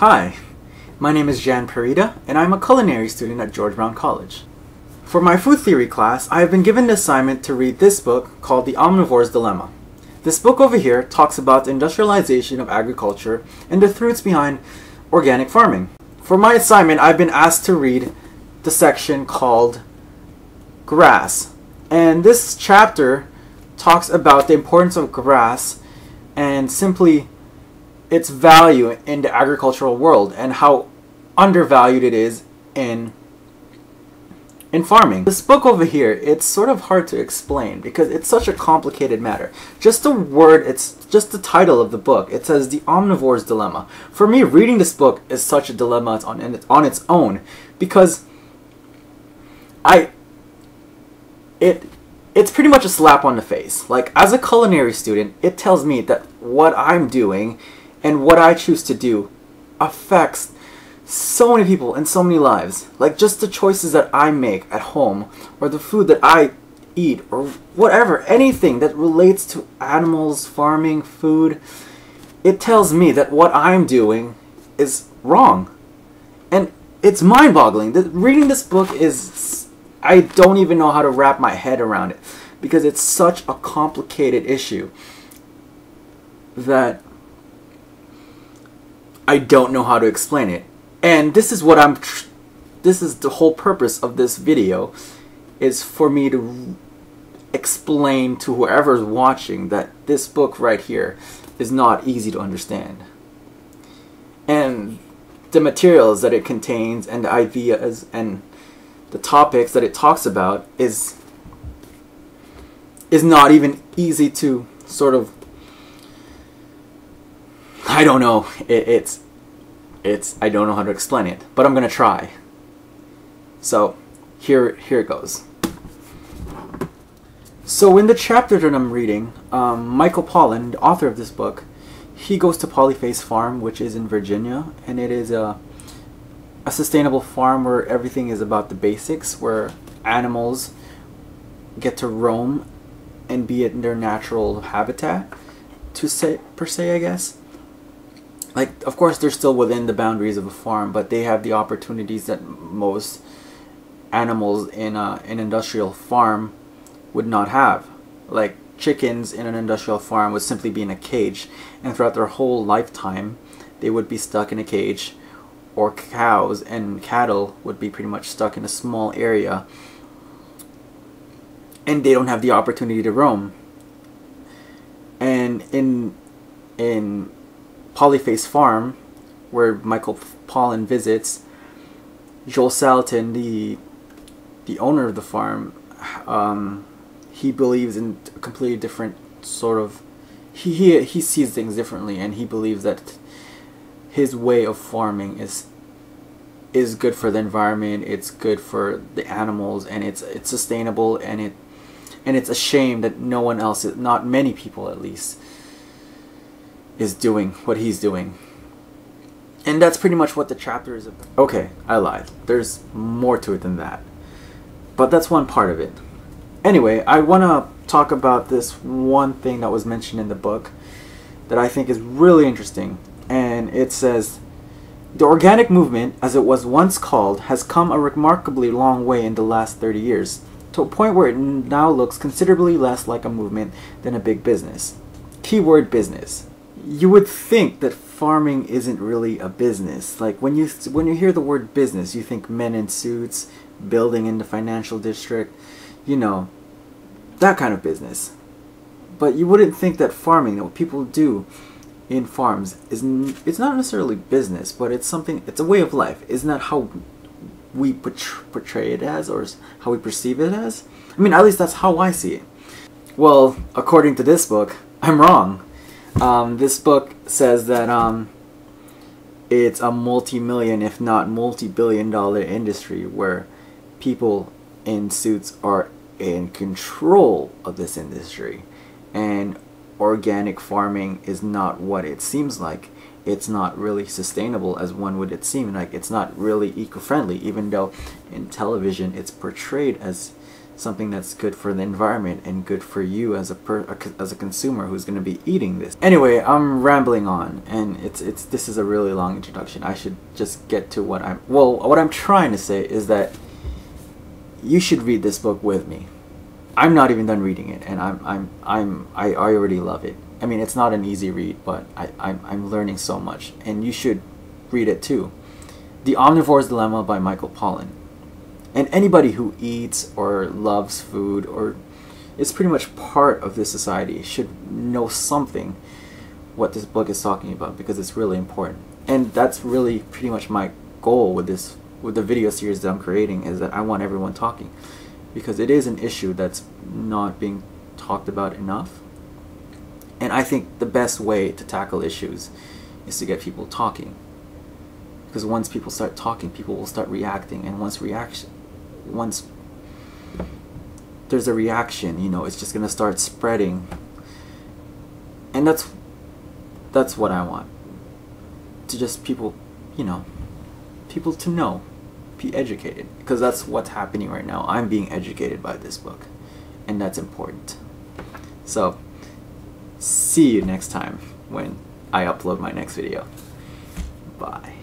Hi, my name is Jan Perita, and I'm a culinary student at George Brown College. For my food theory class, I have been given the assignment to read this book called The Omnivore's Dilemma. This book over here talks about the industrialization of agriculture and the truths behind organic farming. For my assignment, I've been asked to read the section called Grass. And this chapter talks about the importance of grass and simply its value in the agricultural world and how undervalued it is in farming. This book over here, it's sort of hard to explain because it's such a complicated matter. Just the word, it's just the title of the book. It says The Omnivore's Dilemma. For me, reading this book is such a dilemma on its own because it's pretty much a slap on the face. Like, as a culinary student, it tells me that what I'm doing and what I choose to do affects so many people and so many lives. Like, just the choices that I make at home, or the food that I eat, or whatever, anything that relates to animals, farming, food, it tells me that what I'm doing is wrong. And it's mind-boggling. Reading this book is, I don't even know how to wrap my head around it, because it's such a complicated issue that I don't know how to explain it. And this is what this is the whole purpose of this video, is for me to explain to whoever's watching that this book right here is not easy to understand. And the materials that it contains and the ideas and the topics that it talks about is not even easy to sort of, I don't know, I don't know how to explain it, but I'm gonna try. So here it goes. So in the chapter that I'm reading, Michael Pollan, the author of this book, he goes to Polyface Farm, which is in Virginia, and it is a sustainable farm where everything is about the basics, where animals get to roam and be in their natural habitat, per se, I guess. Like, of course, they're still within the boundaries of a farm, but they have the opportunities that most animals in an industrial farm would not have. Like, chickens in an industrial farm would simply be in a cage, and throughout their whole lifetime, they would be stuck in a cage. Or cows and cattle would be pretty much stuck in a small area, and they don't have the opportunity to roam. And in Polyface Farm, where Michael Pollan visits, Joel Salatin, the owner of the farm, he believes in a completely different sort of, he sees things differently, and he believes that his way of farming is good for the environment, it's good for the animals, and it's sustainable, and it's a shame that no one else, not many people at least, is doing what he's doing. And that's pretty much what the chapter is about. Okay, I lied. There's more to it than that. But that's one part of it. Anyway, I want to talk about this one thing that was mentioned in the book that I think is really interesting. And it says, the organic movement, as it was once called, has come a remarkably long way in the last 30 years, to a point where it now looks considerably less like a movement than a big business. Keyword business. You would think that farming isn't really a business. Like, when you hear the word business, you think men in suits, building in the financial district, you know, that kind of business. But you wouldn't think that farming, what people do in farms, it's not necessarily business, but it's a way of life. Isn't that how we portray it as, or how we perceive it as? I mean, at least that's how I see it. Well, according to this book, I'm wrong. This book says that it's a multi-million, if not multi-billion-dollar industry where people in suits are in control of this industry, and organic farming is not what it seems like. It's not really sustainable as one would it seem. Like, it's not really eco-friendly, even though in television it's portrayed as something that's good for the environment and good for you as a consumer who's going to be eating this. Anyway, I'm rambling on, and this is a really long introduction. I should just get to what I'm trying to say is that you should read this book with me. I'm not even done reading it, and I already love it. I mean, it's not an easy read, but I'm learning so much, and you should read it too. The Omnivore's Dilemma by Michael Pollan. And anybody who eats or loves food or is pretty much part of this society should know something what this book is talking about, because it's really important. And that's really pretty much my goal with the video series that I'm creating, is that I want everyone talking, because it is an issue that's not being talked about enough. And I think the best way to tackle issues is to get people talking, because once people start talking, people will start reacting, and once there's a reaction, you know, it's just gonna start spreading. And that's what I want. To just people, you know, people to know, be educated, because that's what's happening right now. I'm being educated by this book, and that's important. So, see you next time when I upload my next video. Bye.